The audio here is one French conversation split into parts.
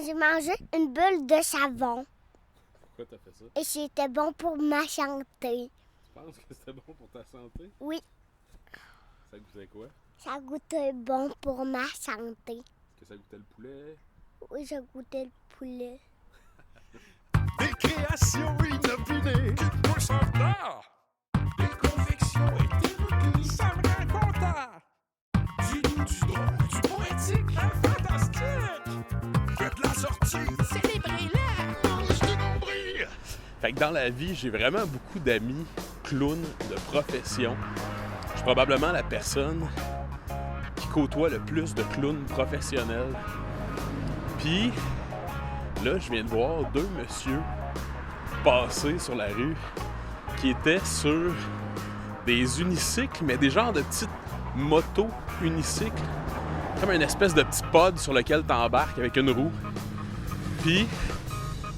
j'ai mangé une bulle de savon. Pourquoi t'as fait ça? Et c'était bon pour ma santé. Tu penses que c'était bon pour ta santé? Oui. Ça goûtait quoi? Ça goûtait bon pour ma santé. Est-ce que ça goûtait le poulet? Oui, ça goûtait le poulet. Des créations inopinées qui te poussent en retard. Des convictions hétéroclites, ça me rend content. Du doux, du drôle, du poétique, un fantastique. Faites la sortie, célébrez-la, mange du nombril. Fait que dans la vie, j'ai vraiment beaucoup d'amis clowns de profession. Je suis probablement la personne qui côtoie le plus de clowns professionnels. Puis là, je viens de voir deux messieurs passer sur la rue qui étaient sur des unicycles, mais des genres de petites motos unicycles. Comme une espèce de petit pod sur lequel t'embarques avec une roue. Puis,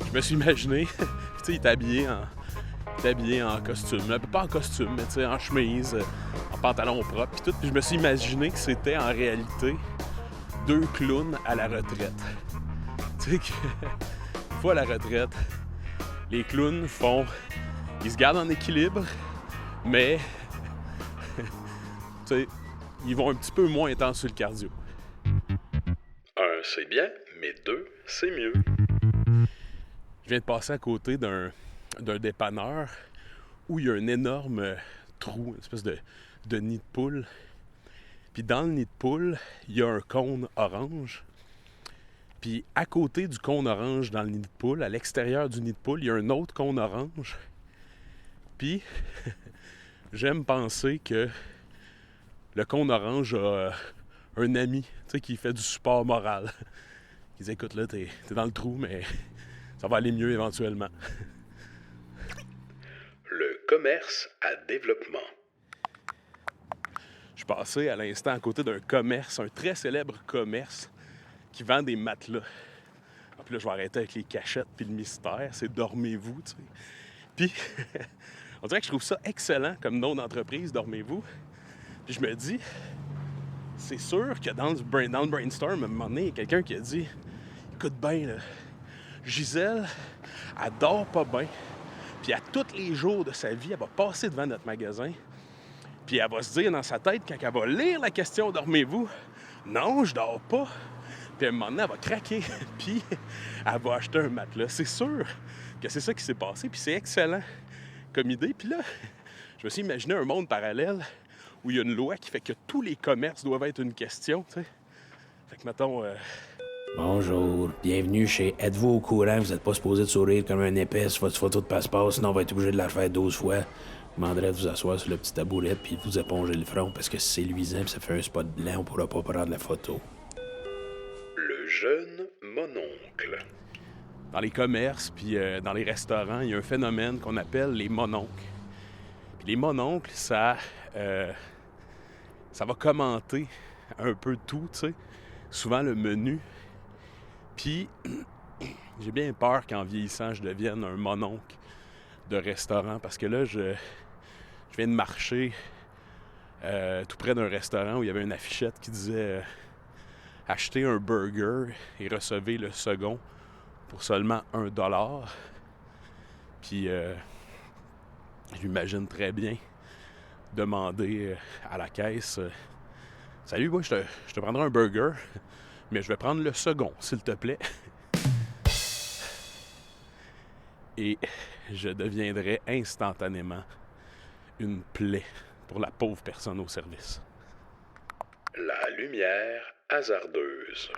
je me suis imaginé, tu sais, il est habillé en costume. Pas en costume, mais tu sais, en chemise, en pantalon propre, puis tout. Puis je me suis imaginé que c'était en réalité deux clowns à la retraite. Tu sais, une fois à la retraite, les clowns ils se gardent en équilibre, mais tu sais, ils vont un petit peu moins intense sur le cardio. Un, c'est bien, mais deux, c'est mieux. Je viens de passer à côté d'un dépanneur où il y a un énorme trou, une espèce de nid de poule. Puis dans le nid de poule, il y a un cône orange. Puis à côté du cône orange dans le nid de poule, à l'extérieur du nid de poule, il y a un autre cône orange. Puis j'aime penser que le cône orange a un ami, tu sais, qui fait du support moral. Il dit, écoute, là, t'es dans le trou, mais ça va aller mieux éventuellement. Le commerce à développement. Je passais à l'instant à côté d'un commerce, un très célèbre commerce qui vend des matelas. Puis là, je vais arrêter avec les cachettes puis le mystère, c'est dormez-vous, tu sais. Puis, on dirait que je trouve ça excellent comme nom d'entreprise, dormez-vous. Puis je me dis, c'est sûr que dans le brainstorm, à un moment donné, il y a quelqu'un qui a dit, écoute bien, là, Gisèle, elle dort pas bien. Puis à tous les jours de sa vie, elle va passer devant notre magasin. Puis elle va se dire dans sa tête, quand elle va lire la question « Dormez-vous? » Non, je dors pas. Puis à un moment donné, elle va craquer. Puis elle va acheter un matelas. C'est sûr que c'est ça qui s'est passé. Puis c'est excellent comme idée. Puis là, je me suis imaginé un monde parallèle où il y a une loi qui fait que tous les commerces doivent être une question, tu sais. Fait que, mettons... Bonjour, bienvenue chez Êtes-vous au courant? Vous n'êtes pas supposé de sourire comme un épais sur votre photo de passeport, sinon on va être obligé de la refaire 12 fois. Je demanderais de vous asseoir sur le petit tabouret puis de vous éponger le front parce que si c'est luisant et ça fait un spot blanc, on pourra pas prendre la photo. Le jeune mononcle. Dans les commerces puis dans les restaurants, il y a un phénomène qu'on appelle les mononcles. Puis les mononcles, ça va commenter un peu tout, tu sais. Souvent le menu. Puis, j'ai bien peur qu'en vieillissant, je devienne un mononcle de restaurant. Parce que là, je viens de marcher tout près d'un restaurant où il y avait une affichette qui disait achetez un burger et recevez le second pour seulement $1. Puis, je m'imagine très bien demander à la caisse salut, moi, je te prendrai un burger, mais je vais prendre le second, s'il te plaît. Et je deviendrai instantanément une plaie pour la pauvre personne au service. La lumière hasardeuse.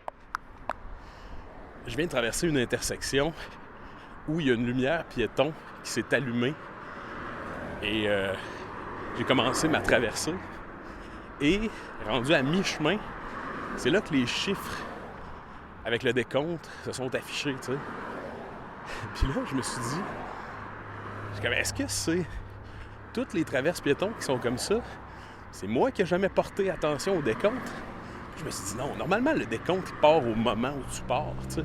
Je viens de traverser une intersection où il y a une lumière piéton qui s'est allumée. Et j'ai commencé ma traversée. Et rendu à mi-chemin, c'est là que les chiffres avec le décompte se sont affichés, tu sais. Puis là, je me suis dit, est-ce que c'est toutes les traverses piétons qui sont comme ça? C'est moi qui n'ai jamais porté attention au décompte. Je me suis dit, non, normalement, le décompte, il part au moment où tu pars, tu sais.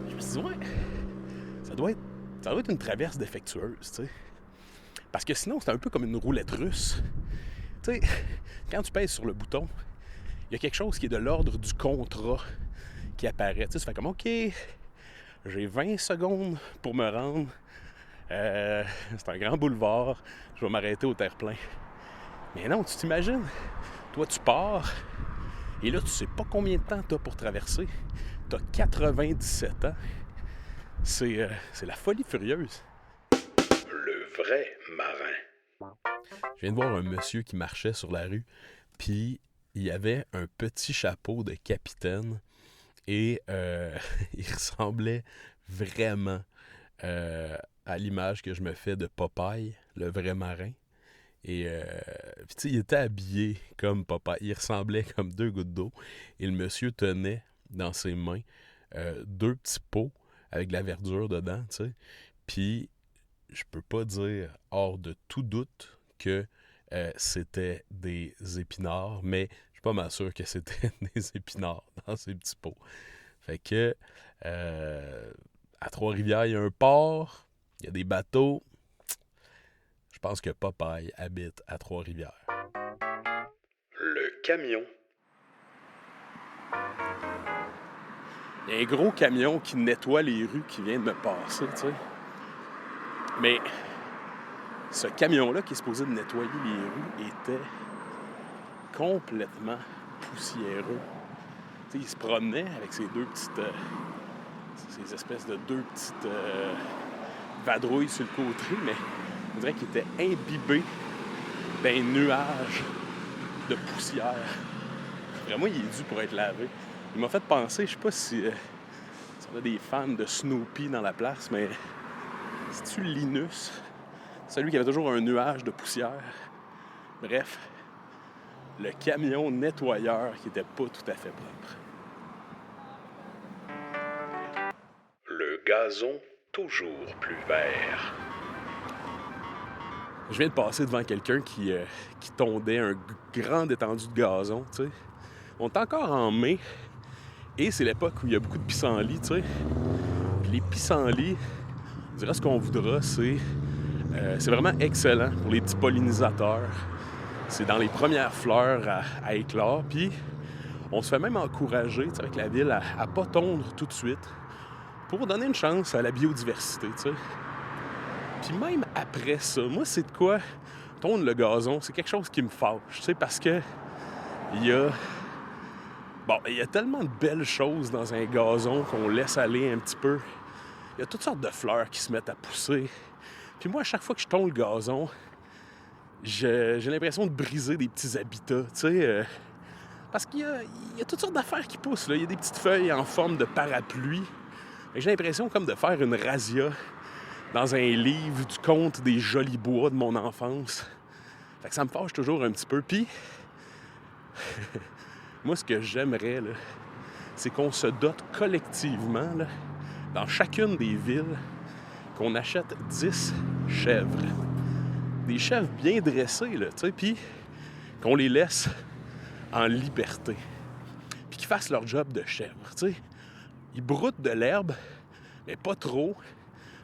Je me suis dit, ouais, ça doit être une traverse défectueuse, tu sais. Parce que sinon, c'est un peu comme une roulette russe. Tu sais, quand tu pèses sur le bouton, il y a quelque chose qui est de l'ordre du contrat qui apparaît. Tu sais, ça fait comme, OK, j'ai 20 secondes pour me rendre. C'est un grand boulevard. Je vais m'arrêter au terre-plein. Mais non, tu t'imagines? Toi, tu pars. Et là, tu sais pas combien de temps tu as pour traverser. Tu as 97 ans. C'est la folie furieuse. Le vrai marin. Je viens de voir un monsieur qui marchait sur la rue. Puis, il avait un petit chapeau de capitaine. Et il ressemblait vraiment à l'image que je me fais de Popeye, le vrai marin. Et puis tu sais, il était habillé comme Popeye. Il ressemblait comme 2 gouttes d'eau. Et le monsieur tenait dans ses mains 2 petits pots avec de la verdure dedans, tu sais. Puis je peux pas dire hors de tout doute que c'était des épinards, mais je suis pas mal sûr que c'était des épinards dans ces petits pots. Fait que à Trois-Rivières, il y a un port, il y a des bateaux. Je pense que Popeye habite à Trois-Rivières. Le camion. Il y a un gros camion qui nettoie les rues qui vient de me passer, tu sais. Mais ce camion-là qui est supposé de nettoyer les rues était complètement poussiéreux. Tu sais, il se promenait avec ses 2 petites... ces espèces de 2 petites vadrouilles sur le côté, mais on dirait qu'il était imbibé d'un nuage de poussière. Vraiment, il est dû pour être lavé. Il m'a fait penser, je sais pas si on a des fans de Snoopy dans la place, mais c'est-tu Linus? Celui qui avait toujours un nuage de poussière. Bref, le camion nettoyeur qui était pas tout à fait propre. Le gazon toujours plus vert. Je viens de passer devant quelqu'un qui tondait un grand étendue de gazon, tu sais. On est encore en mai et c'est l'époque où il y a beaucoup de pissenlits, tu sais. Puis les pissenlits, on dirait ce qu'on voudra, c'est vraiment excellent pour les petits pollinisateurs. C'est dans les premières fleurs à éclore. Puis on se fait même encourager, tu sais, avec la ville à pas tondre tout de suite pour donner une chance à la biodiversité, tu sais. Puis même après ça, moi, c'est de quoi tondre le gazon, c'est quelque chose qui me fâche, tu sais, parce que il y a tellement de belles choses dans un gazon qu'on laisse aller un petit peu. Il y a toutes sortes de fleurs qui se mettent à pousser. Puis moi, à chaque fois que je tonds le gazon, j'ai l'impression de briser des petits habitats, tu sais. Parce qu'il y a toutes sortes d'affaires qui poussent, là. Il y a des petites feuilles en forme de parapluie. Et j'ai l'impression comme de faire une razzia dans un livre du conte des jolis bois de mon enfance. Fait que ça me fâche toujours un petit peu. Puis, moi, ce que j'aimerais, là, c'est qu'on se dote collectivement, là, dans chacune des villes, qu'on achète 10 chèvres. Des chèvres bien dressées, là, tu sais, puis qu'on les laisse en liberté. Puis qu'ils fassent leur job de chèvre, tu sais. Ils broutent de l'herbe, mais pas trop.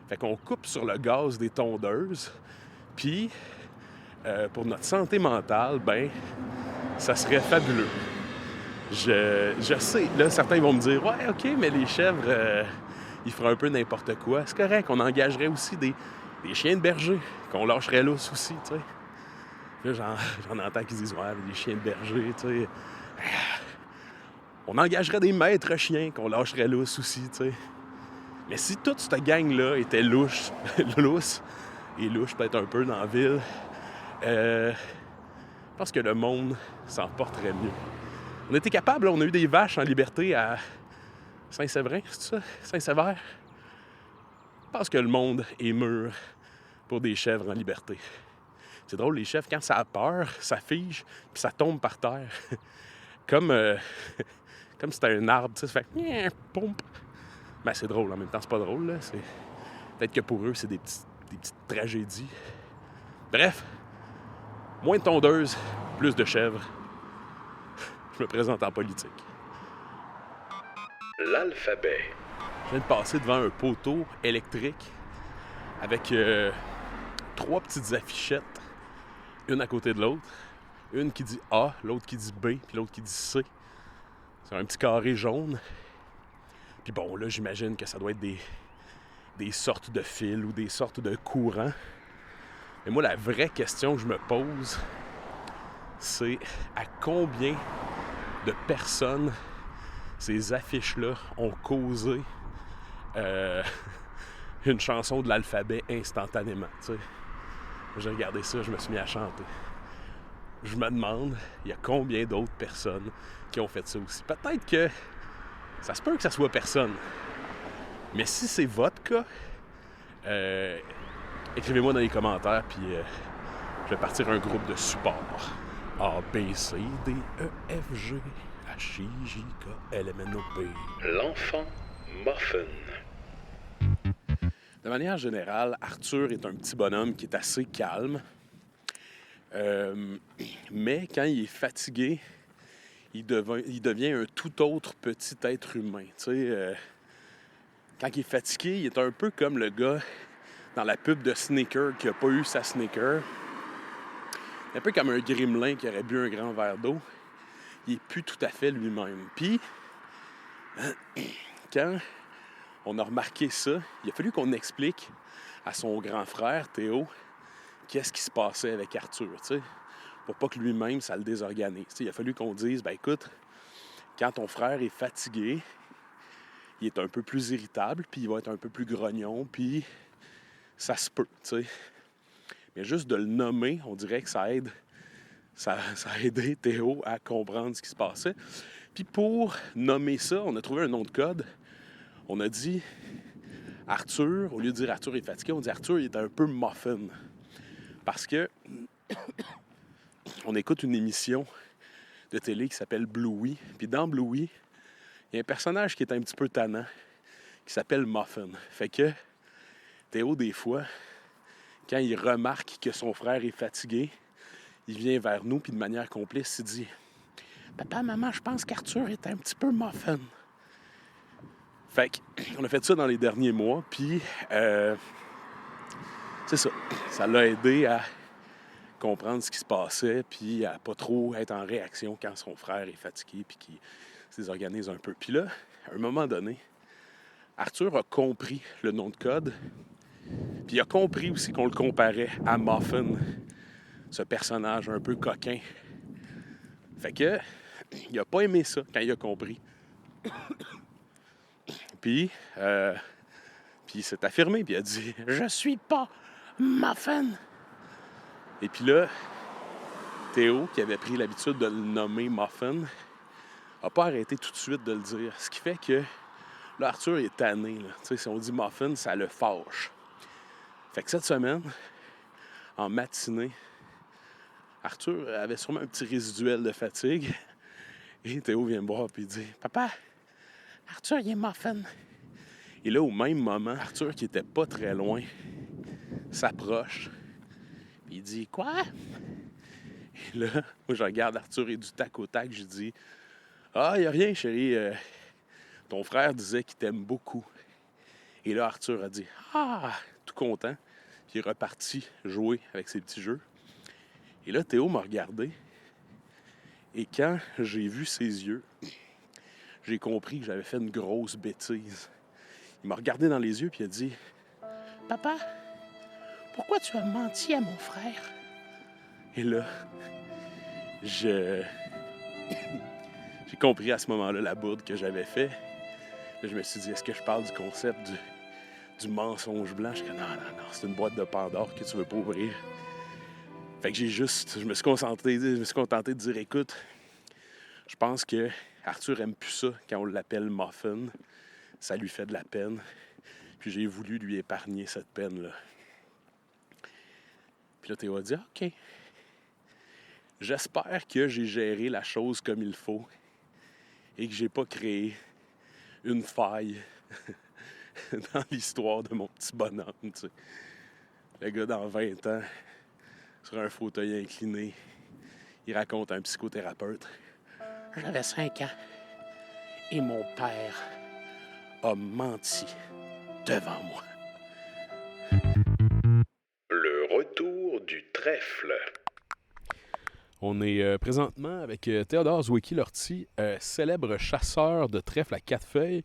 Fait qu'on coupe sur le gaz des tondeuses. Puis, pour notre santé mentale, ben, ça serait fabuleux. Je sais, là, certains vont me dire « Ouais, OK, mais les chèvres, ils feraient un peu n'importe quoi. » C'est correct, on engagerait aussi des chiens de berger, qu'on lâcherait lousse aussi, tu sais. Là, j'en entends qui disent « Ouais, des chiens de berger, tu sais. » On engagerait des maîtres chiens qu'on lâcherait lousse aussi, tu sais. Mais si toute cette gang-là était lousse, et louche peut-être un peu dans la ville, je pense que le monde s'en porterait mieux. On était capable, on a eu des vaches en liberté à Saint-Séverin, c'est ça? Saint-Sévère? Je pense que le monde est mûr pour des chèvres en liberté. C'est drôle, les chèvres, quand ça a peur, ça fige, puis ça tombe par terre. Comme si c'était un arbre, tu sais, ça fait « pompe ». Ben, c'est drôle, en même temps, c'est pas drôle, là. Peut-être que pour eux, c'est des petites tragédies. Bref, moins de tondeuses, plus de chèvres. Je me présente en politique. L'alphabet. Je viens de passer devant un poteau électrique avec 3 petites affichettes, une à côté de l'autre. Une qui dit A, l'autre qui dit B, puis l'autre qui dit C. C'est un petit carré jaune. Puis bon, là, j'imagine que ça doit être des sortes de fils ou des sortes de courants. Mais moi, la vraie question que je me pose, c'est à combien de personnes ces affiches-là ont causé une chanson de l'alphabet instantanément, tu sais. J'ai regardé ça, je me suis mis à chanter. Je me demande, il y a combien d'autres personnes qui ont fait ça aussi. Peut-être que ça se peut que ça soit personne. Mais si c'est votre cas, écrivez-moi dans les commentaires, puis je vais partir un groupe de support. A, B, C, D, E, F, G, H, I, J, K, L, M, N, O, P. L'enfant muffin. De manière générale, Arthur est un petit bonhomme qui est assez calme. Mais quand il est fatigué, il devient un tout autre petit être humain. Tu sais, quand il est fatigué, il est un peu comme le gars dans la pub de Snickers qui n'a pas eu sa Snickers. Un peu comme un gremlin qui aurait bu un grand verre d'eau. Il n'est plus tout à fait lui-même. Puis, quand on a remarqué ça, il a fallu qu'on explique à son grand frère, Théo, qu'est-ce qui se passait avec Arthur, tu sais, pour pas que lui-même, ça le désorganise. T'sais, il a fallu qu'on dise, ben écoute, quand ton frère est fatigué, il est un peu plus irritable, puis il va être un peu plus grognon, puis ça se peut, tu sais. Mais juste de le nommer, on dirait que ça a aidé Théo à comprendre ce qui se passait. Puis pour nommer ça, on a trouvé un nom de code. On a dit Arthur, au lieu de dire Arthur est fatigué, on dit Arthur il est un peu muffin. Parce que on écoute une émission de télé qui s'appelle Bluey. Puis dans Bluey, il y a un personnage qui est un petit peu tannant, qui s'appelle Muffin. Fait que Théo, des fois, quand il remarque que son frère est fatigué, il vient vers nous, puis de manière complice, il dit « Papa, maman, je pense qu'Arthur est un petit peu muffin. » Fait qu'on a fait ça dans les derniers mois, puis c'est ça. Ça l'a aidé à comprendre ce qui se passait, puis à pas trop être en réaction quand son frère est fatigué, puis qu'il se désorganise un peu. Puis là, à un moment donné, Arthur a compris le nom de code, puis il a compris aussi qu'on le comparait à Muffin, ce personnage un peu coquin. Fait que, il a pas aimé ça quand il a compris. Puis il s'est affirmé, puis il a dit « Je suis pas Muffin! » Et puis là, Théo, qui avait pris l'habitude de le nommer Muffin, n'a pas arrêté tout de suite de le dire. Ce qui fait que là, Arthur est tanné. Là. Tu sais, si on dit Muffin, ça le fâche. Fait que cette semaine, en matinée, Arthur avait sûrement un petit résiduel de fatigue. Et Théo vient me voir et il dit « Papa, Arthur, il est muffin. » Et là, au même moment, Arthur, qui était pas très loin, s'approche. Puis il dit « Quoi? » Et là, moi, je regarde Arthur et du tac au tac, je dis « Ah, il n'y a rien, chérie. Ton frère disait qu'il t'aime beaucoup. » Et là, Arthur a dit « Ah! » tout content. Puis il est reparti jouer avec ses petits jeux. Et là, Théo m'a regardé. Et quand j'ai vu ses yeux, j'ai compris que j'avais fait une grosse bêtise. Il m'a regardé dans les yeux puis il a dit « Papa, pourquoi tu as menti à mon frère? » Et là, j'ai compris à ce moment-là la bourde que j'avais fait. Là, je me suis dit, est-ce que je parle du concept du mensonge blanc? Je dis non, c'est une boîte de Pandore que tu veux pas ouvrir. Fait que je me suis contenté de dire, écoute, je pense que Arthur aime plus ça quand on l'appelle Muffin. Ça lui fait de la peine. Puis j'ai voulu lui épargner cette peine-là. Puis là, Théo a dit, OK. J'espère que j'ai géré la chose comme il faut et que j'ai pas créé une faille dans l'histoire de mon petit bonhomme, tu sais. Le gars, dans 20 ans, sur un fauteuil incliné, il raconte à un psychothérapeute. J'avais 5 ans et mon père a menti devant moi. Le retour du trèfle. On est présentement avec Théodore Zwicky-Lortie, célèbre chasseur de trèfle à 4 feuilles.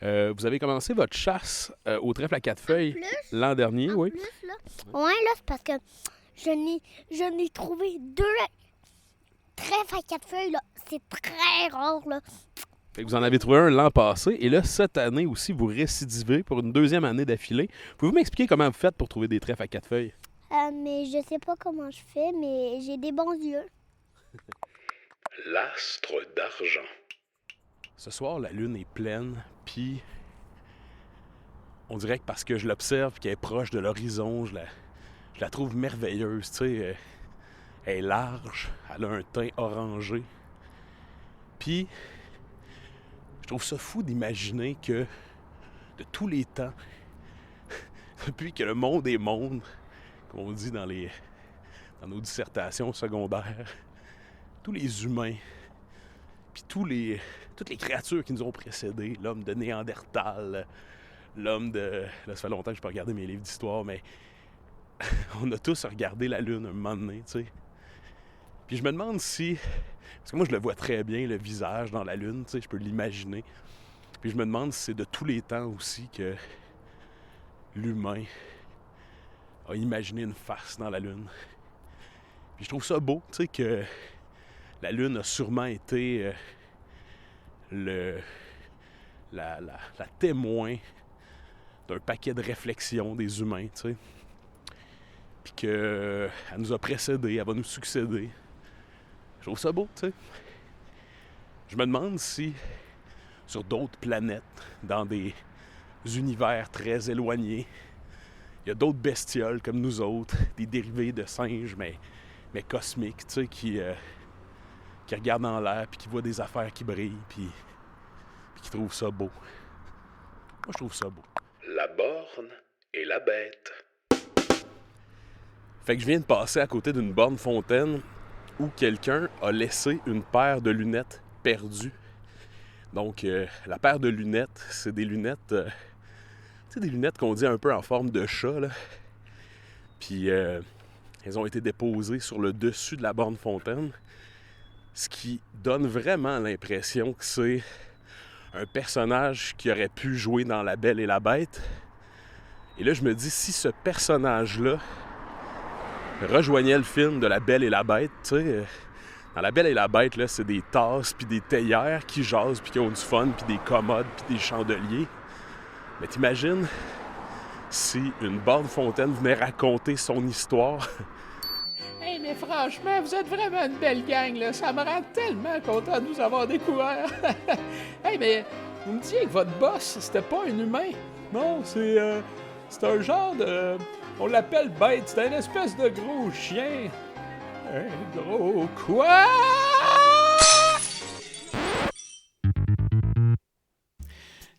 Vous avez commencé votre chasse au trèfle à 4 feuilles l'an dernier, oui? Plus, là. Ouais, là, c'est parce que je n'ai trouvé 2 trèfles à 4 feuilles, là. C'est très rare, là. Fait que vous en avez trouvé un l'an passé, et là, cette année aussi, vous récidivez pour une 2e année d'affilée. Pouvez-vous m'expliquer comment vous faites pour trouver des trèfles à 4 feuilles? Mais je sais pas comment je fais, mais j'ai des bons yeux. L'astre d'argent. Ce soir, la lune est pleine, puis on dirait que parce que je l'observe, qu'elle est proche de l'horizon, je la trouve merveilleuse, tu sais. Elle est large, elle a un teint orangé. Puis, je trouve ça fou d'imaginer que, de tous les temps, depuis que le monde est monde, comme on dit dans nos dissertations secondaires, tous les humains, puis toutes les créatures qui nous ont précédés, l'homme de Néandertal, l'homme de... Là, ça fait longtemps que je n'ai pas regardé mes livres d'histoire, mais on a tous regardé la Lune un moment donné, tu sais. Puis je me demande si... Parce que moi, je le vois très bien, le visage dans la Lune, tu sais, je peux l'imaginer. Puis je me demande si c'est de tous les temps aussi que l'humain a imaginé une face dans la Lune. Puis je trouve ça beau, tu sais, que la Lune a sûrement été la témoin d'un paquet de réflexions des humains, tu sais. Puis qu'elle nous a précédés, elle va nous succéder. Je trouve ça beau, tu sais. Je me demande si, sur d'autres planètes, dans des univers très éloignés, il y a d'autres bestioles comme nous autres, des dérivés de singes, mais cosmiques, tu sais, qui regardent en l'air, puis qui voient des affaires qui brillent, puis qui trouvent ça beau. Moi, je trouve ça beau. La borne et la bête. Fait que je viens de passer à côté d'une borne fontaine où quelqu'un a laissé une paire de lunettes perdues. Donc, la paire de lunettes, c'est des lunettes... tu sais, des lunettes qu'on dit un peu en forme de chat, là. Puis, elles ont été déposées sur le dessus de la borne fontaine, ce qui donne vraiment l'impression que c'est un personnage qui aurait pu jouer dans La Belle et la Bête. Et là, je me dis, si ce personnage-là rejoignait le film de La Belle et la Bête, tu sais, dans La Belle et la Bête, là, c'est des tasses puis des théières qui jasent puis qui ont du fun puis des commodes puis des chandeliers. Mais t'imagines si une borne fontaine venait raconter son histoire? Hey, mais franchement, vous êtes vraiment une belle gang, là. Ça me rend tellement content de vous avoir découvert. Hey, mais vous me disiez que votre boss, c'était pas un humain. Non, c'est un genre de... On l'appelle bête. C'est une espèce de gros chien. Un gros quoi?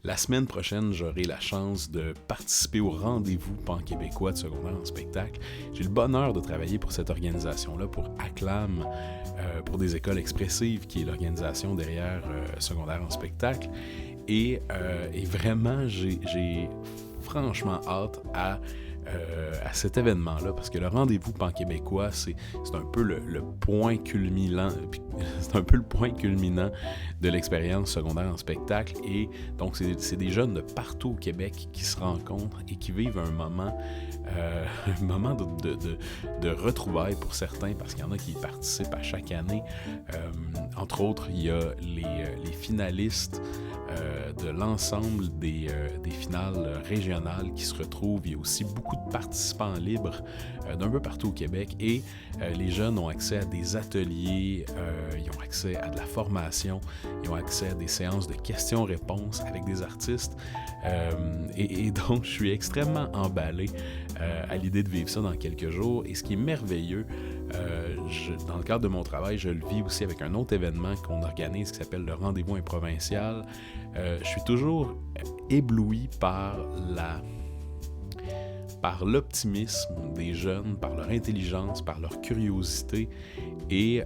La semaine prochaine, j'aurai la chance de participer au rendez-vous pan-québécois de secondaire en spectacle. J'ai le bonheur de travailler pour cette organisation-là, pour Acclam, pour des écoles expressives, qui est l'organisation derrière secondaire en spectacle. Et vraiment, j'ai franchement hâte à cet événement-là, parce que le rendez-vous pan-québécois, c'est un peu le point culminant, c'est un peu le point culminant de l'expérience secondaire en spectacle, et donc c'est des jeunes de partout au Québec qui se rencontrent et qui vivent un moment de retrouvailles pour certains, parce qu'il y en a qui participent à chaque année. Entre autres, il y a les finalistes de l'ensemble des finales régionales qui se retrouvent. Il y a aussi beaucoup de participants libres d'un peu partout au Québec, et les jeunes ont accès à des ateliers, ils ont accès à de la formation, ils ont accès à des séances de questions-réponses avec des artistes, et donc je suis extrêmement emballé à l'idée de vivre ça dans quelques jours. Et ce qui est merveilleux, dans le cadre de mon travail, je le vis aussi avec un autre événement qu'on organise qui s'appelle le Rendez-vous improvincial. Je suis toujours ébloui par par l'optimisme des jeunes, par leur intelligence, par leur curiosité. Et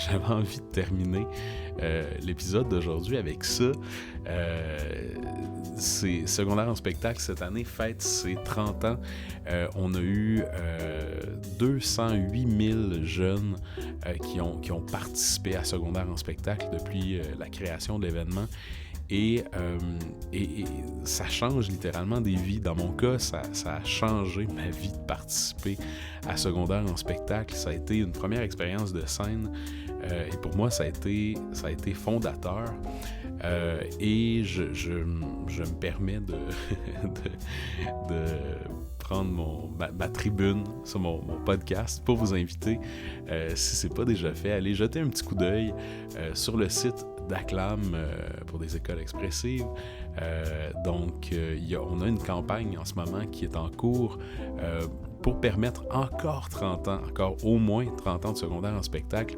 j'avais envie de terminer l'épisode d'aujourd'hui avec ça. C'est Secondaire en spectacle cette année fête ses 30 ans. On a eu 208 000 jeunes qui ont participé à Secondaire en spectacle depuis la création de l'événement. Et ça change littéralement des vies. Dans mon cas, ça a changé ma vie de participer à Secondaire en spectacle. Ça a été une première expérience de scène et pour moi, ça a été fondateur. Et je me permets de prendre ma tribune sur mon podcast pour vous inviter, si ce n'est pas déjà fait, à aller jeter un petit coup d'œil sur le site d'Acclam pour des écoles expressives. Donc, on a une campagne en ce moment qui est en cours pour permettre encore 30 ans, encore au moins 30 ans de secondaire en spectacle.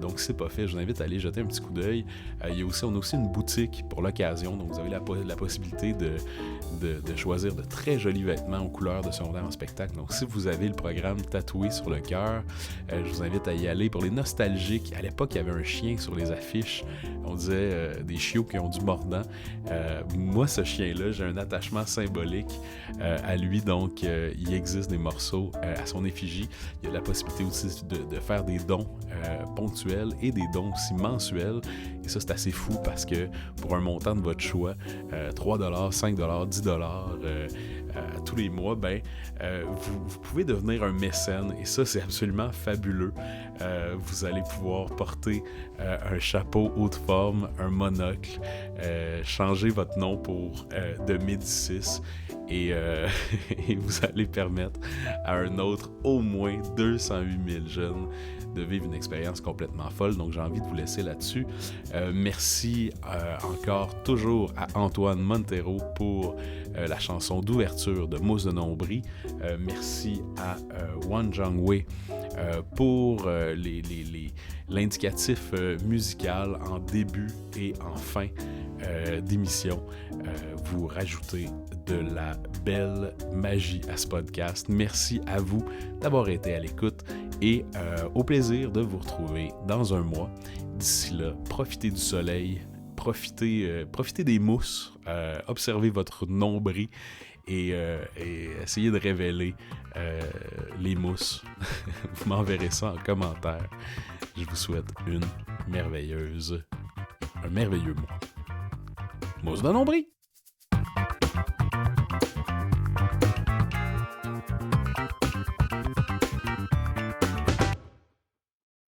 Donc, si ce n'est pas fait, je vous invite à aller jeter un petit coup d'œil. On a aussi une boutique pour l'occasion, donc vous avez la possibilité de choisir de très jolis vêtements aux couleurs de secondaire en spectacle. Donc, si vous avez le programme tatoué sur le cœur, je vous invite à y aller. Pour les nostalgiques, à l'époque, il y avait un chien sur les affiches. On disait des chiots qui ont du mordant. Moi, ce chien-là, j'ai un attachement symbolique à lui. Donc, il existe des morceaux à son effigie. Il y a la possibilité aussi de faire des dons ponctuels et des dons aussi mensuels. Et ça, c'est assez fou parce que pour un montant de votre choix, 3$, 5$, 10$, tous les mois, vous pouvez devenir un mécène. Et ça, c'est absolument fabuleux. Vous allez pouvoir porter un chapeau haut de forme, un monocle, changer votre nom pour de Médicis et vous allez permettre à un autre au moins 208 000 jeunes de vivre une expérience complètement folle. Donc, j'ai envie de vous laisser là-dessus. Merci encore toujours à Antoine Montero pour la chanson d'ouverture de Mousse de Nombris. Merci à Wan Zhangwei pour l'indicatif musical en début et en fin d'émission. Vous rajoutez de la belle magie à ce podcast. Merci à vous d'avoir été à l'écoute et au plaisir de vous retrouver dans un mois. D'ici là, profitez du soleil, profitez des mousses, observez votre nombril et essayez de révéler les mousses. Vous m'enverrez ça en commentaire. Je vous souhaite un merveilleux mois. Mousse de nombril!